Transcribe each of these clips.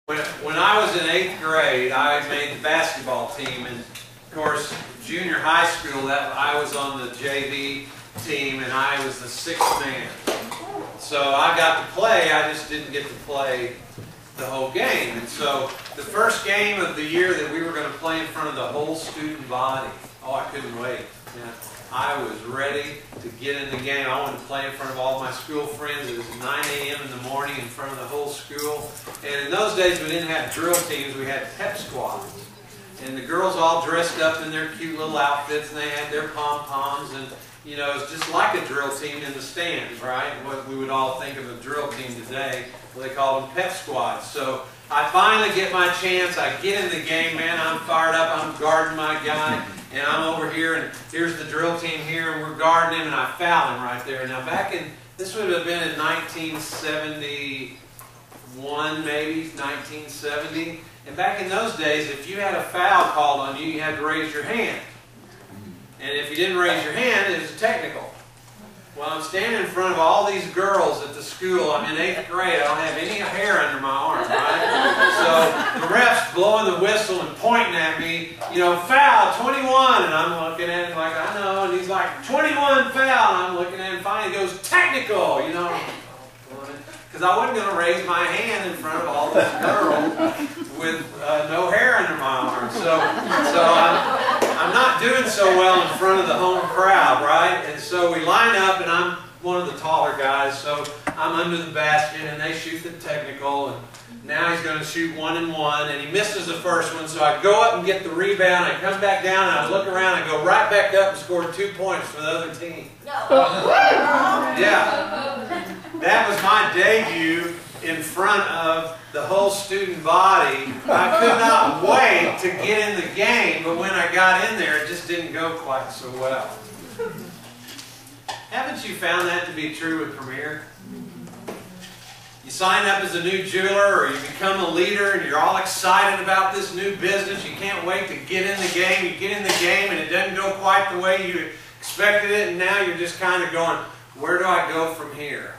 When I was in 8th grade, I made the basketball team, and of course, junior high school, I was on the JV team, and I was the 6th man. So I got to play, I just didn't get to play the whole game. And so the first game of the year that we were going to play in front of the whole student body, oh, I couldn't wait. Yeah. I was ready to get in the game. I wanted to play in front of all my school friends. It was 9 a.m. in the morning in front of the whole school. And in those days, we didn't have drill teams. We had pep squads. And the girls all dressed up in their cute little outfits, and they had their pom-poms. And, you know, it was just like a drill team in the stands, right? What we would all think of a drill team today. Well, they called them pep squads. So I finally get my chance. I get in the game, man. I'm fired up. I'm guarding my guy. And I'm over here, and here's the drill team here, and we're guarding him, and I foul him right there. Now, this would have been in 1971, maybe, 1970. And back in those days, if you had a foul called on you, you had to raise your hand. And if you didn't raise your hand, it was a technical. Well, I'm standing in front of all these girls at the school. I'm in 8th grade. I don't have any hair under my arm, right? So the ref's blowing the whistle and pointing at me, you know, foul, 21. And I'm looking at him like, I know. And he's like, 21 foul. And I'm looking at him. Finally, he goes, technical, you know. Because I wasn't going to raise my hand in front of all these girls with no hair under my arm. So I'm not doing so well in front of the home crowd, right? And so we line up, and I'm one of the taller guys, so I'm under the basket, and they shoot the technical, and now he's going to shoot 1 and 1, and he misses the first one, so I go up and get the rebound, I come back down, and I look around, and go right back up and score 2 points for the other team. Yeah. That was my debut in front of the whole student body. I could not wait to get in the game, but when I got in there, it just didn't go quite so well. Haven't you found that to be true with Premier? You sign up as a new jeweler, or you become a leader, and you're all excited about this new business. You can't wait to get in the game. You get in the game, and it doesn't go quite the way you expected it, and now you're just kind of going, where do I go from here?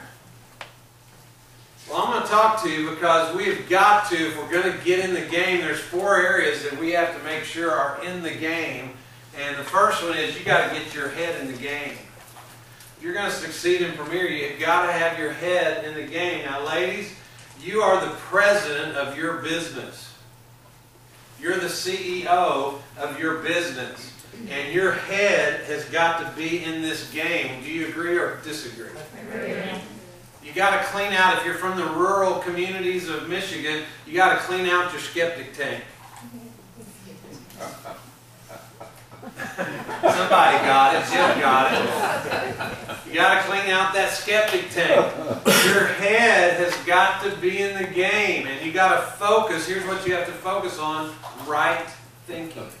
Well, I'm going to talk to you because we've got to, if we're going to get in the game, there's 4 areas that we have to make sure are in the game. And the first one is you got to get your head in the game. If you're going to succeed in Premier, you've got to have your head in the game. Now, ladies, you are the president of your business. You're the CEO of your business. And your head has got to be in this game. Do you agree or disagree? Agree. You got to clean out, if you're from the rural communities of Michigan, you got to clean out your skeptic tank. Somebody got it. Jim got it. You got to clean out that skeptic tank. Your head has got to be in the game, and you got to focus. Here's what you have to focus on: right thinking.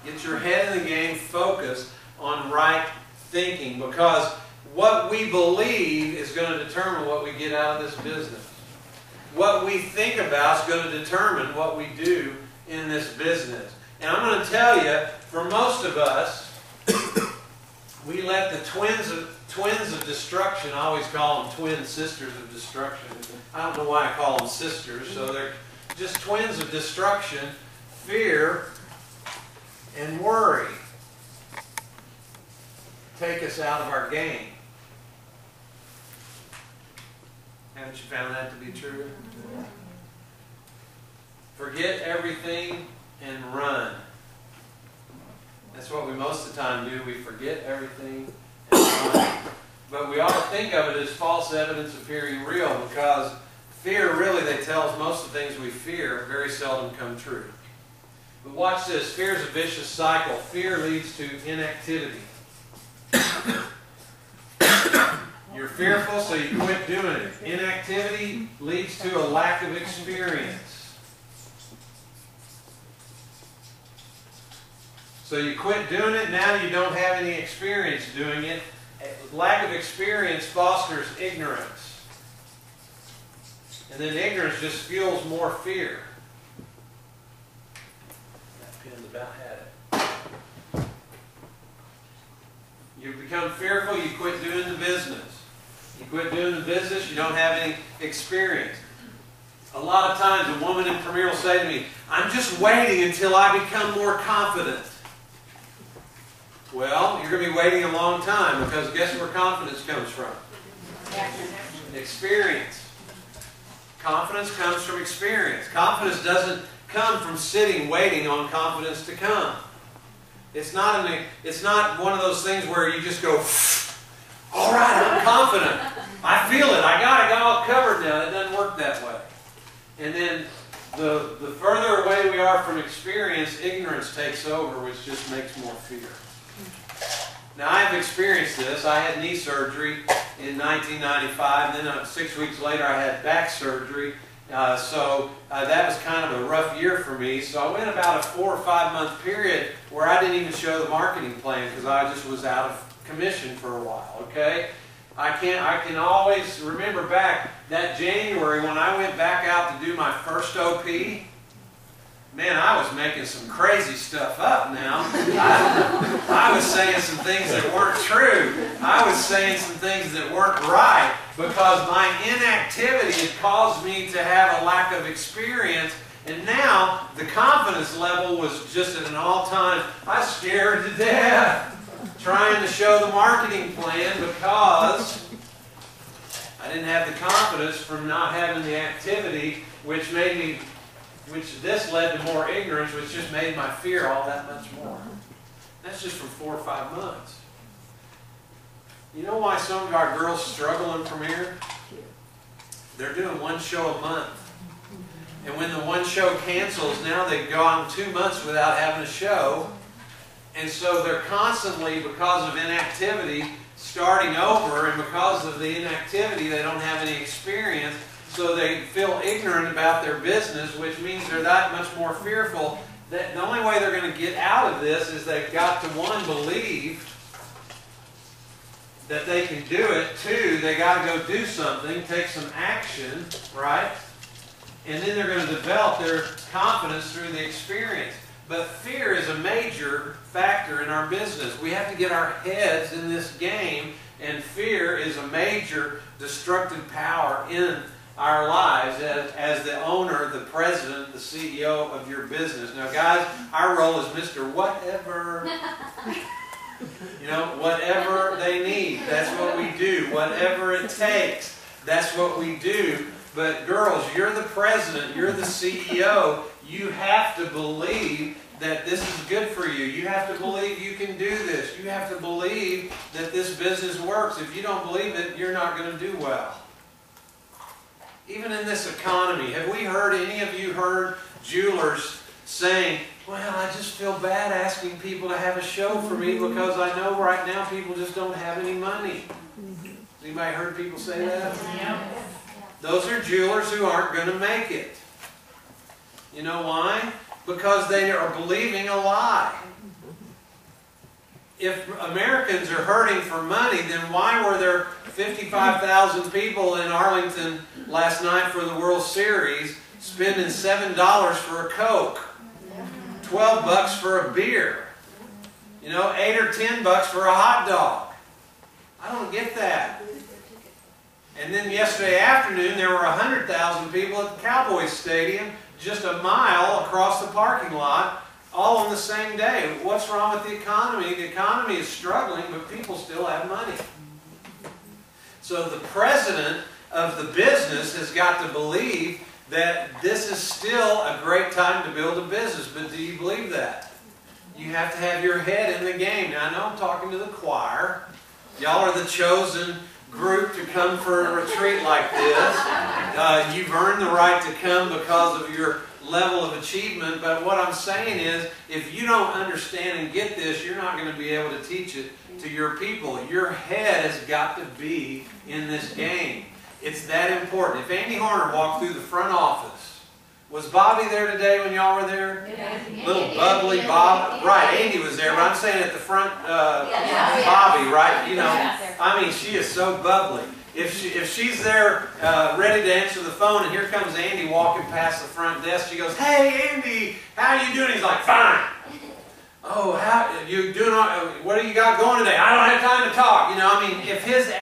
Get your head in the game. Focus on right thinking, because what we believe is going to determine what we get out of this business. What we think about is going to determine what we do in this business. And I'm going to tell you, for most of us, we let the twins of destruction, I always call them twin sisters of destruction. I don't know why I call them sisters, so they're just twins of destruction, fear and worry, take us out of our game. Haven't you found that to be true? Forget everything and run. That's what we most of the time do. We forget everything and run. But we ought to think of it as false evidence appearing real, because fear, really, they tell us most of the things we fear very seldom come true. But watch this. Fear is a vicious cycle. Fear leads to inactivity. You're fearful, so you quit doing it. Inactivity leads to a lack of experience. So you quit doing it, now you don't have any experience doing it. Lack of experience fosters ignorance. And then ignorance just fuels more fear. That pin's about had it. You become fearful, you quit doing the business. You quit doing the business, you don't have any experience. A lot of times a woman in Premier will say to me, I'm just waiting until I become more confident. Well, you're going to be waiting a long time, because guess where confidence comes from? Experience. Confidence comes from experience. Confidence doesn't come from sitting waiting on confidence to come. It's not one of those things where you just go, all right, I'm confident. I feel it. I got it all covered now. It doesn't work that way. And then the further away we are from experience, ignorance takes over, which just makes more fear. Now, I've experienced this. I had knee surgery in 1995. Then 6 weeks later, I had back surgery. That was kind of a rough year for me. So I went about a 4 or 5 month period where I didn't even show the marketing plan, because I just was out of commission for a while. Okay, I can always remember back that January when I went back out to do my first OP. Man, I was making some crazy stuff up now. I was saying some things that weren't true. I was saying some things that weren't right, because my inactivity had caused me to have a lack of experience. And now the confidence level was just at an all-time, I was scared to death trying to show the marketing plan, because I didn't have the confidence from not having the activity, which this led to more ignorance, which just made my fear all that much more. That's just from 4 or 5 months. You know why some of our girls struggle in Premier? They're doing 1 show a month. And when the 1 show cancels, now they've gone 2 months without having a show. And so they're constantly, because of inactivity, starting over, and because of the inactivity, they don't have any experience. So they feel ignorant about their business, which means they're that much more fearful. That the only way they're going to get out of this is they've got to, 1, believe that they can do it. 2, they got to go do something, take some action, right? And then they're going to develop their confidence through the experience. But fear is a major factor in our business. We have to get our heads in this game, and fear is a major destructive power in our lives as the owner, the president, the CEO of your business. Now, guys, our role is Mr. Whatever. You know, whatever they need, that's what we do. Whatever it takes, that's what we do. But girls, you're the president, you're the CEO. You have to believe that this is good for you. You have to believe you can do this. You have to believe that this business works. If you don't believe it, you're not going to do well. Even in this economy, have we heard, any of you heard jewelers saying, well, I just feel bad asking people to have a show for me because I know right now people just don't have any money. Has anybody heard people say that? Yeah. Those are jewelers who aren't going to make it. You know why? Because they are believing a lie. If Americans are hurting for money, then why were there 55,000 people in Arlington last night for the World Series spending $7 for a Coke, $12 for a beer, you know, $8 or $10 for a hot dog? I don't get that. And then yesterday afternoon there were 100,000 people at the Cowboys Stadium just a mile across the parking lot, all on the same day. What's wrong with the economy? The economy is struggling, but people still have money. So the president of the business has got to believe that this is still a great time to build a business. But do you believe that? You have to have your head in the game. Now, I know I'm talking to the choir. Y'all are the chosen group to come for a retreat like this. You've earned the right to come because of your level of achievement, but what I'm saying is, if you don't understand and get this, you're not going to be able to teach it to your people. Your head has got to be in this game. It's that important. If Andy Horner walked through the front office, was Bobby there today when y'all were there? Yeah. Little bubbly Bob. Right, Andy was there, but I'm saying at the front, Bobby, right? You know, I mean, she is so bubbly. If she's there ready to answer the phone, and here comes Andy walking past the front desk, she goes, "Hey, Andy, how you doing?" He's like, "Fine." "Oh, how you doing? What do you got going today?" "I don't have time to talk." You know, I mean, if his